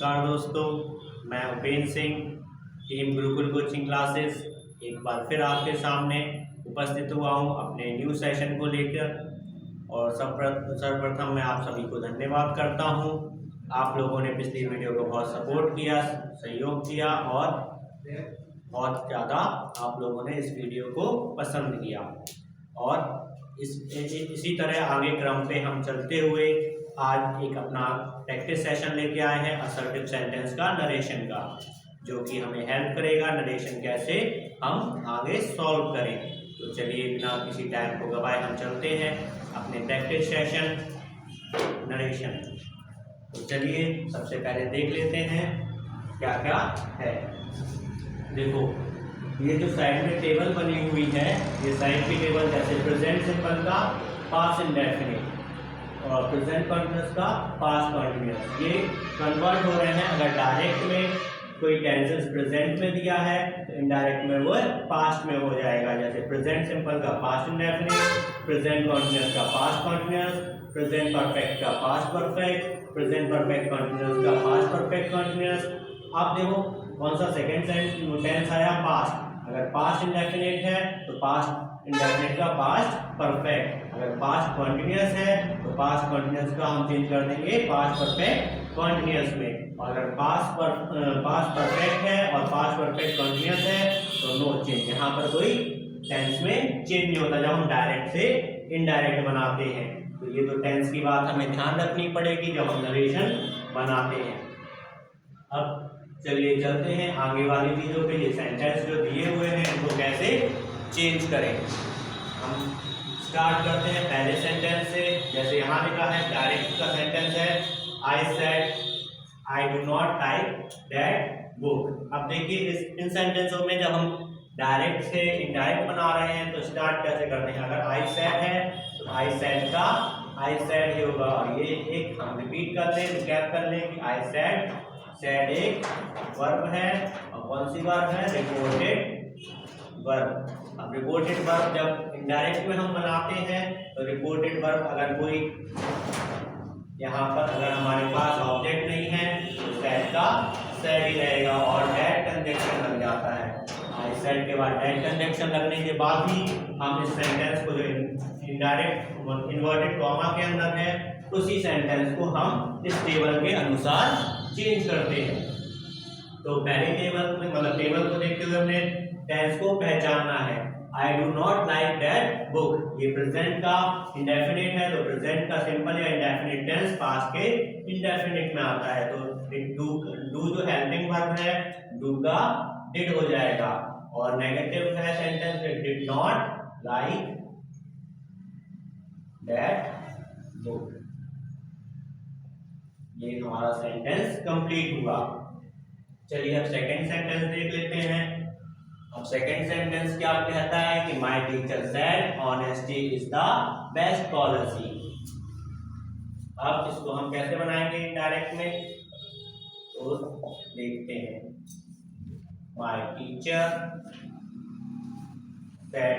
नमस्कार दोस्तों, मैं Upendra Singh, team Gurukul coaching classes एक बार फिर आपके सामने उपस्थित हुआ हूं अपने न्यू सेशन को लेकर। और सर्वप्रथम मैं आप सभी को धन्यवाद करता हूं। आप लोगों ने पिछली वीडियो को बहुत सपोर्ट किया, सहयोग किया और बहुत ज़्यादा आप लोगों ने इस वीडियो को पसंद किया। और इसी तरह आगे क्रम पे हम चलते हुए आज एक अपना प्रैक्टिस सेशन लेके आए हैं असर्टिव सेंटेंस का, नरेशन का, जो कि हमें हेल्प करेगा नरेशन कैसे हम आगे सॉल्व करें। तो चलिए बिना किसी टाइम को गवाए हम चलते हैं अपने प्रैक्टिस सेशन नरेशन। तो चलिए सबसे पहले देख लेते हैं क्या क्या है। देखो, ये जो साइड में टेबल बनी हुई है, ये साइड की टेबल जैसे प्रेजेंट सिंपल का पास्ट इंडेफिनिट और प्रेजेंट कंटीन्यूअस का पास्ट कंटीन्यूअस, ये कन्वर्ट हो रहे हैं। अगर डायरेक्ट में कोई टेंसेस प्रेजेंट में दिया है तो इनडायरेक्ट में वो पास्ट में हो जाएगा। जैसे प्रेजेंट सिंपल का पास्ट इंडेफिनिट, प्रेजेंट कंटीन्यूअस का पास्ट कंटीन्यूअस, प्रेजेंट परफेक्ट का past perfect, present perfect continuous का पास्ट परफेक्ट कंटीन्यूअस। आप देखो कौन सा सेकंड टेंस आया, पास्ट। अगर पास्ट इंडेफिनिट है तो पास्ट इंडेफिनिट का पास्ट परफेक्ट। अगर पास्ट कंटीन्यूअस है तो पास्ट कंटीन्यूअस का हम चेंज कर देंगे पास्ट परफेक्ट कंटीन्यूअस में। और अगर पास्ट परफेक्ट है और पास्ट परफेक्ट कंटीन्यूअस है तो नो चेंज। यहाँ पर कोई टेंस में चेंज नहीं होता जब हम डायरेक्ट से इनडायरेक्ट बनाते हैं। तो ये तो टेंस की बात हमें ध्यान रखनी पड़ेगी जब हम नरेशन बनाते हैं। अब चलिए चलते हैं आगे वाली चीजों पे। ये सेंटेंस जो दिए हुए हैं उनको कैसे चेंज करें, हम स्टार्ट करते हैं पहले सेंटेंस से। जैसे यहाँ लिखा है, डायरेक्ट का सेंटेंस है, I said I do not like that book. अब देखिए इन सेंटेंसों में जब हम डायरेक्ट से इनडायरेक्ट बना रहे हैं तो स्टार्ट कैसे करते हैं। अगर आई सेड है तो आई सेड का आई सेड ही होगा। और ये एक हम रिपीट कर लें, रिकैप कर लें कि आई सेड, सेड एक वर्ब है और कौन सी वर्ब है, रिपोर्टेड वर्ब। अब रिपोर्टेड वर्ब जब इनडायरेक्ट में हम बनाते हैं तो रिपोर्टेड वर्ब अगर कोई यहाँ पर अगर हमारे पास ऑब्जेक्ट नहीं है तो सेड का सेड ही रहेगा और डेट कंजंक्शन लग जाता है। आई सेड के बाद डेट कंजंक्शन लगने के बाद ही हम इस सेंटेंस को जो इनडायरेक्ट इन्वर्टेड कॉमा के अंदर है उसी सेंटेंस को हम इस टेबल के अनुसार चेंज करते हैं। तो पहले टेबल में मतलब टेबल को देखते हुए हमने टेंस को पहचानना है। I do not like that book, ये प्रेजेंट का इंडेफिनिट है तो प्रेजेंट का सिंपल या इंडेफिनिट टेंस पास्ट के इंडेफिनिट में आता है। तो डू जो हेल्पिंग वर्ब है डू का डिड हो जाएगा। और नेगेटिव है सेंटेंस में did not like that book. ये हमारा सेंटेंस कंप्लीट हुआ। चलिए अब सेकंड सेंटेंस देख लेते हैं। अब सेकंड सेंटेंस क्या कहता है कि my teacher said honesty is the best policy. अब इसको हम कैसे बनाएंगे इनडायरेक्ट में, तो देखते हैं। माय टीचर सेड,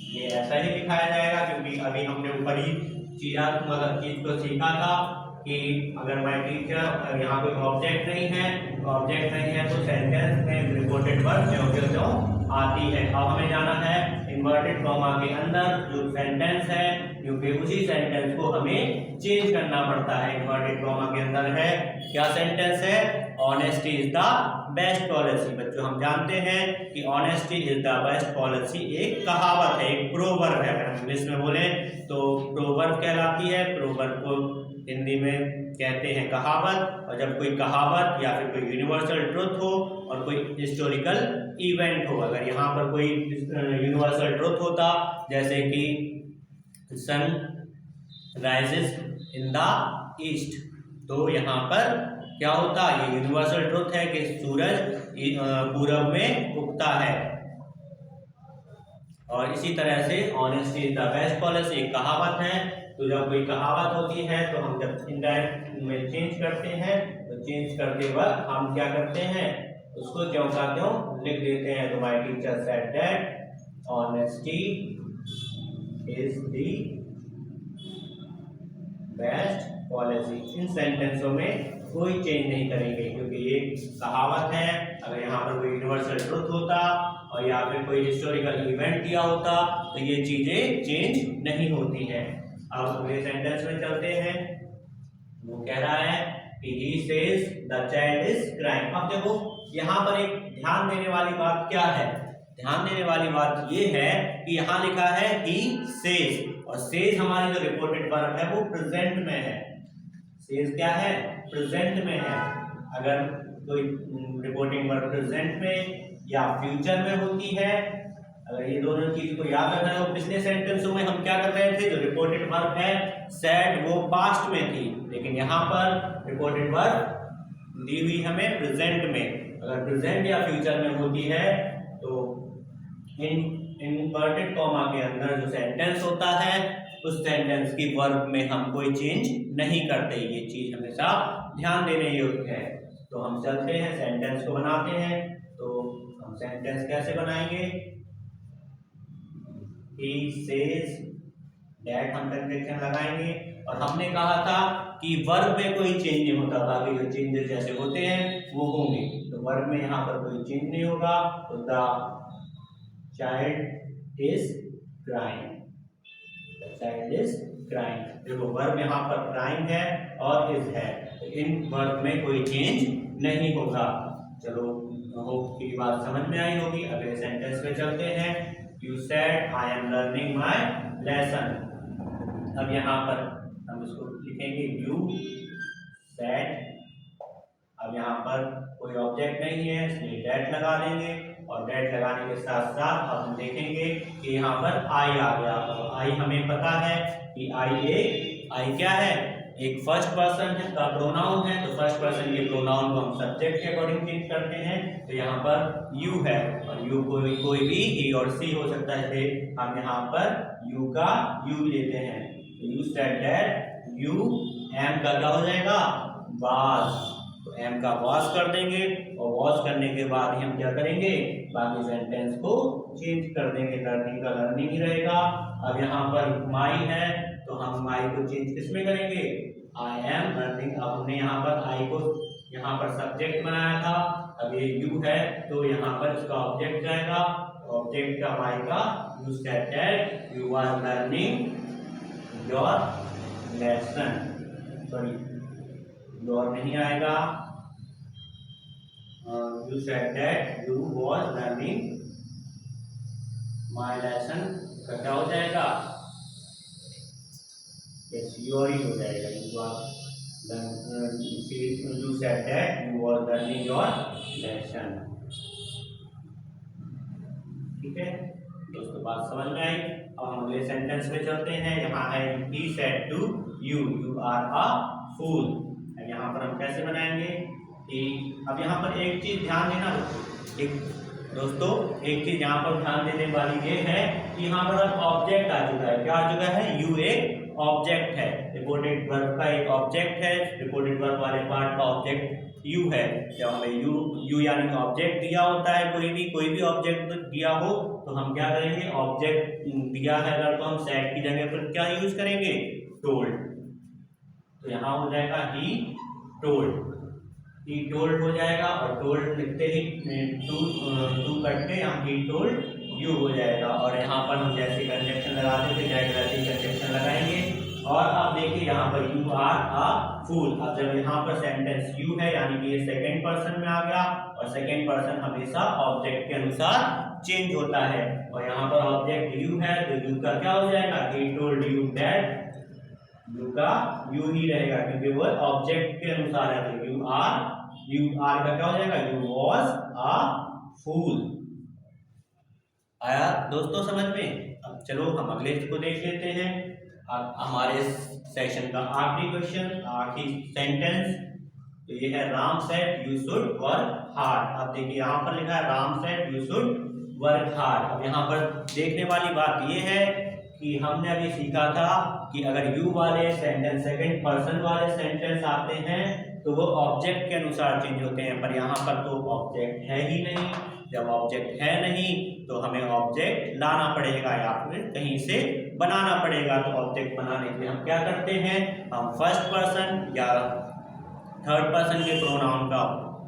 ये ऐसा ही दिखाया जाएगा क्योंकि अभी हमने ऊपर ही चीज को सीखा था कि अगर माय टीचर, यहाँ कोई ऑब्जेक्ट नहीं है तो सेंटेंस में रिपोर्टेड वर्ब जो आती है। अब हमें जाना है इन्वर्टेड कॉमा के अंदर जो सेंटेंस है क्योंकि उसी सेंटेंस को हमें चेंज करना पड़ता है। इन्वर्टेड कॉमा के अंदर है क्या सेंटेंस है, honesty is the best policy. बच्चों हम जानते हैं कि honesty is the best policy एक कहावत है, एक प्रोवर्ब है। अगर इंग्लिश में बोले तो प्रोवर्ब कहलाती है। प्रोवर्ब को हिंदी में कहते हैं कहावत। और जब कोई कहावत या फिर कोई यूनिवर्सल ट्रुथ हो और कोई हिस्टोरिकल इवेंट हो, अगर यहाँ पर कोई यूनिवर्सल ट्रुथ होता जैसे कि sun rises in the east, तो यहाँ पर क्या होता, ये यूनिवर्सल ट्रुथ है कि सूरज पूरब में उगता है। और इसी तरह से honesty is the best policy एक कहावत है। तो जब कोई कहावत होती है तो हम जब इनडायरेक्ट में चेंज करते हैं तो चेंज करते वक्त हम क्या करते हैं, उसको क्यों का क्यों लिख देते हैं। तो my teacher said that honesty is the best policy. इन सेंटेंसों में कोई चेंज नहीं करेंगे, क्योंकि ये कहावत है। अगर यहाँ पर कोई यूनिवर्सल ट्रुथ होता और या फिर कोई हिस्टोरिकल इवेंट दिया होता तो ये चीजें चेंज नहीं होती है। अब अगले सेंटेंस में चलते हैं। वो कह रहा है कि he says the child is crying। अब देखो यहाँ पर एक ध्यान देने वाली बात क्या है, ध्यान देने वाली बात ये है कि यहाँ लिखा है he says, और says हमारी जो रिपोर्टेड वर्ब है वो प्रेजेंट में है। says क्या है, प्रेजेंट में है। अगर कोई रिपोर्टिंग वर्ब प्रेजेंट में या फ्यूचर में होती है, अगर ये दोनों चीज को याद रखना है, तो पिछले सेंटेंसों में हम क्या कर रहे थे, जो रिपोर्टेड वर्ब है सेड वो पास्ट में थी, लेकिन यहाँ पर रिपोर्टेड वर्ब दी हुई हमें प्रेजेंट में। अगर प्रेजेंट या फ्यूचर में होती है तो इनवर्टेड कॉमा के अंदर जो सेंटेंस होता है उस सेंटेंस की वर्ब में हम कोई चेंज नहीं करते। ये चीज हमेशा ध्यान देने योग्य है। तो हम चलते हैं सेंटेंस को बनाते हैं। तो हम सेंटेंस कैसे बनाएंगे, he says that हम कंजंक्शन लगाएंगे, और हमने कहा था कि वर्ब में कोई चेंज नहीं होता, बाकी जो चेंजेस जैसे होते हैं वो होंगे। तो वर्ब में यहाँ पर कोई चेंज नहीं होगा। तो the child is crying, the child is crying. देखो वर्ब यहाँ पर क्राइंग है और इज है, तो इन वर्ब में कोई चेंज नहीं होगा। चलो होप की बात समझ में आई होगी। अगले सेंटेंस में चलते हैं। You said I am learning my lesson। अब यहाँ पर हम इसको लिखेंगे you said। अब यहाँ पर कोई ऑब्जेक्ट नहीं है इसलिए that लगा देंगे, और that लगाने के साथ साथ हम देखेंगे कि यहाँ पर I आ गया। और I हमें पता है कि I क्या है, एक फर्स्ट पर्सन का प्रोनाउन है। तो फर्स्ट पर्सन के प्रोनाउन को हम सब्जेक्ट के अकॉर्डिंग चेंज करते हैं। तो यहाँ पर यू है, और यू कोई भी ही और सी हो सकता है। हम यहाँ पर यू का यू लेते हैं। You said that, you am का क्या हो जाएगा, वाज। तो एम का वाज कर देंगे, और वाज करने के बाद ही हम क्या करेंगे, बाकी सेंटेंस को चेंज कर देंगे। लर्निंग का लर्निंग ही रहेगा। अब यहाँ पर माई है तो हम माई को चेंज किस में करेंगे, आई एम लर्निंग। अब हमने यहाँ पर आई को यहाँ पर सब्जेक्ट बनाया था, अब ये यू है तो यहाँ पर इसका ऑब्जेक्ट जाएगा। ऑब्जेक्ट का माई का you said that you are learning your lesson. Sorry your नहीं आएगा, you said that you was learning my lesson का क्या हो जाएगा, यस योर ही हो जाएगा। You are you said that you were learning your lesson। ठीक है दोस्तों, बात समझ में आई। अब हम अगले सेंटेंस में चलते हैं। यहाँ है he said to you you are a fool। यहाँ पर हम कैसे बनाएंगे कि अब यहाँ पर एक चीज ध्यान देना दोस्तों, एक चीज यहाँ पर ध्यान देने वाली ये है कि यहाँ पर अब ऑब्जेक्ट आ चुका है। क्या आ चुका है, यू एक ऑब्जेक्ट है। रिपोर्टेड वर्ब का एक ऑब्जेक्ट है, रिपोर्टेड वर्ब वाले पार्ट का ऑब्जेक्ट यू है। जब हमें यू यानी ऑब्जेक्ट दिया होता है, कोई भी ऑब्जेक्ट दिया हो तो हम क्या करेंगे, ऑब्जेक्ट दिया है अगर तो हम सेड की जगह पर क्या यूज करेंगे, टोल्ड। तो यहाँ हो जाएगा ही टोल्ड, ही टोल्ड हो जाएगा। और टोल्ड लिखते ही टू करके यहाँ ही टोल्ड यू हो जाएगा। और यहाँ पर हम जैसे कंजंक्शन लगाते थे वैसे कंजंक्शन लगाएंगे। और अब देखिए यहाँ पर यू आर अ फूल। अब जब यहाँ पर सेंटेंस यू है यानी कि ये सेकंड पर्सन में आ गया, और सेकंड पर्सन हमेशा ऑब्जेक्ट के अनुसार चेंज होता है। और यहाँ पर ऑब्जेक्ट यू है तो यू का क्या हो जाएगा, he told you that, you का यू ही रहेगा क्योंकि वो ऑब्जेक्ट के अनुसार है। तो यू आर का क्या हो जाएगा, यू वॉज अ फूल। आया दोस्तों समझ में। अब चलो हम अगले को देख लेते हैं। अब हमारे सेशन का आखिरी क्वेश्चन, आखिरी सेंटेंस, तो ये है Ram said you should work hard. अब देखिए यहाँ पर लिखा है Ram said you should work hard. अब यहाँ पर देखने वाली बात ये है कि हमने अभी सीखा था कि अगर यू वाले सेंटेंस सेकंड पर्सन वाले सेंटेंस आते हैं तो वो ऑब्जेक्ट के अनुसार चेंज होते हैं, पर यहाँ पर तो ऑब्जेक्ट है ही नहीं। जब ऑब्जेक्ट है नहीं तो हमें ऑब्जेक्ट लाना पड़ेगा या फिर कहीं से बनाना पड़ेगा। तो ऑब्जेक्ट बनाने के लिए हम क्या करते हैं, हम फर्स्ट पर्सन या थर्ड पर्सन के प्रोनाउन का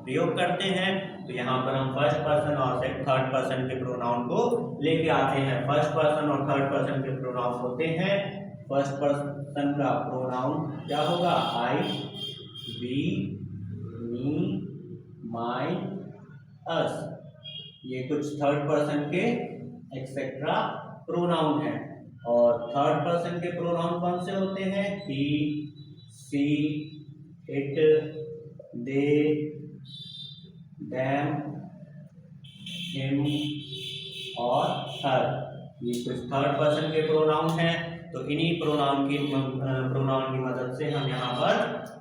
प्रयोग करते हैं, तो यहाँ पर हम फर्स्ट पर्सन और थर्ड पर्सन के प्रोनाउन को लेके आते हैं। फर्स्ट पर्सन और थर्ड पर्सन के प्रोनाउन होते हैं, फर्स्ट पर्सन का प्रोनाउन क्या होगा, आई, वी, मी, माई, अस। ये कुछ थर्ड पर्सन के एक्सेट्रा प्रोनाउन हैं। और थर्ड पर्सन के प्रोनाउन कौन से होते हैं, ही, सी, इट, दे, देम, हिम और हर। ये कुछ थर्ड पर्सन के प्रोनाउन हैं। तो इन्हीं प्रोनाउन की मदद से हम यहाँ पर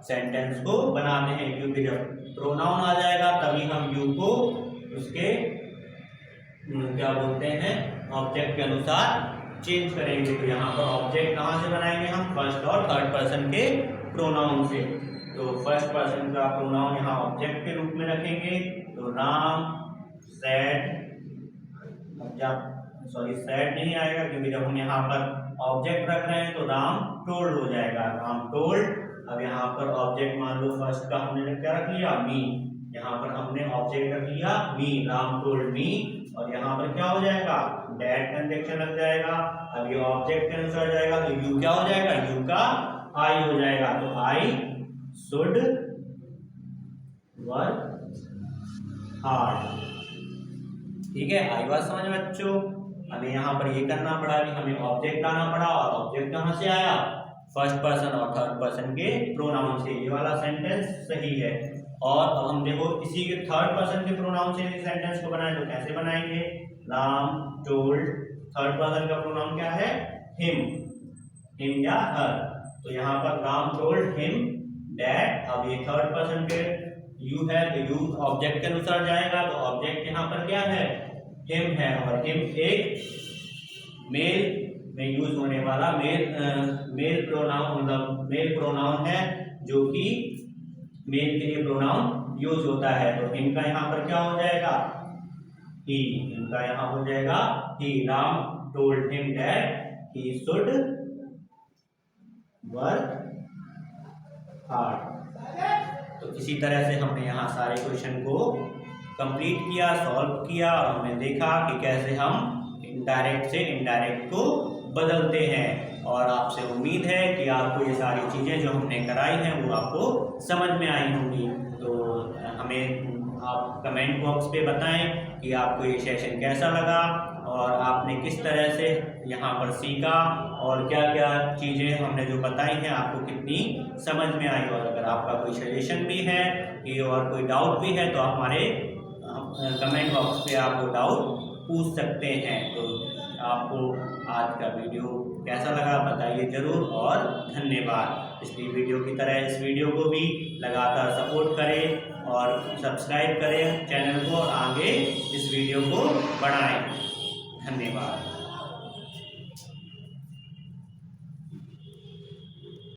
सेंटेंस को बनाते हैं, क्योंकि जब प्रोनाउन आ जाएगा तभी हम यू को उसके क्या बोलते हैं ऑब्जेक्ट के अनुसार चेंज करेंगे। तो यहाँ पर ऑब्जेक्ट कहाँ से बनाएंगे हम, फर्स्ट और थर्ड पर्सन के प्रोनाउन से। तो फर्स्ट पर्सन का प्रोनाउन यहाँ ऑब्जेक्ट के रूप में रखेंगे। तो राम सैड, सैड नहीं आएगा क्योंकि जब हम यहाँ पर ऑब्जेक्ट रख रहे हैं तो राम टोल्ड हो जाएगा, राम टोल्ड। अब यहाँ पर ऑब्जेक्ट मान लो फर्स्ट का हमने क्या रख लिया, मी। यहाँ पर हमने ऑब्जेक्ट रख लिया मी, राम टोल्ड मी। और यहाँ पर क्या हो जाएगा, डैट कंजंक्शन लग जाएगा। अब ये ऑब्जेक्ट के अनुसार जाएगा तो यू क्या हो जाएगा, यू का आई हो जाएगा। तो आई शुड वर्क हार्ड। ठीक है, आई बात समझ में बच्चों। हमें यहाँ पर ये करना पड़ा कि हमें ऑब्जेक्ट लाना पड़ा, और ऑब्जेक्ट कहाँ से आया, फर्स्ट पर्सन और थर्ड पर्सन के प्रोनाउन से। ये वाला सेंटेंस सही है। और अब हम देखो इसी के थर्ड पर्सन के प्रोनाउन से इस सेंटेंस को बनाए तो कैसे बनाएंगे, राम टोल्ड, थर्ड पर्सन का प्रोनाउन क्या है, हिम, हिम या हर। तो यहाँ पर राम टोल्ड हिम डैट। अब ये थर्ड पर्सन के यू है तो यू ऑब्जेक्ट के अनुसार जाएगा। तो ऑब्जेक्ट यहाँ पर क्या है, हिम है। और हिम एक मेल में यूज होने वाला मेल प्रोनाउन, मतलब मेल प्रोनाउन है, जो कि मेल के लिए प्रोनाउन यूज होता है। तो हिम का यहाँ पर क्या हो जाएगा, ही। हिम का यहाँ हो जाएगा ही। Ram told him that he should work hard. तो इसी तरह से हमने यहाँ सारे क्वेश्चन को कंप्लीट किया, सॉल्व किया, और हमने देखा कि कैसे हम डायरेक्ट से इनडायरेक्ट को बदलते हैं। और आपसे उम्मीद है कि आपको ये सारी चीज़ें जो हमने कराई हैं वो आपको समझ में आई होंगी। तो हमें आप कमेंट बॉक्स पे बताएं कि आपको ये सेशन कैसा लगा, और आपने किस तरह से यहाँ पर सीखा, और क्या क्या चीज़ें हमने जो बताई हैं आपको कितनी समझ में आई। और अगर आपका कोई सजेशन भी है कि और कोई डाउट भी है तो आप हमारे कमेंट बॉक्स पे आप वो डाउट पूछ सकते हैं। तो आपको आज का वीडियो कैसा लगा बताइए ज़रूर, और धन्यवाद। पिछली वीडियो की तरह इस वीडियो को भी लगातार सपोर्ट करें और सब्सक्राइब करें चैनल को, और आगे इस वीडियो को बढ़ाएं। धन्यवाद।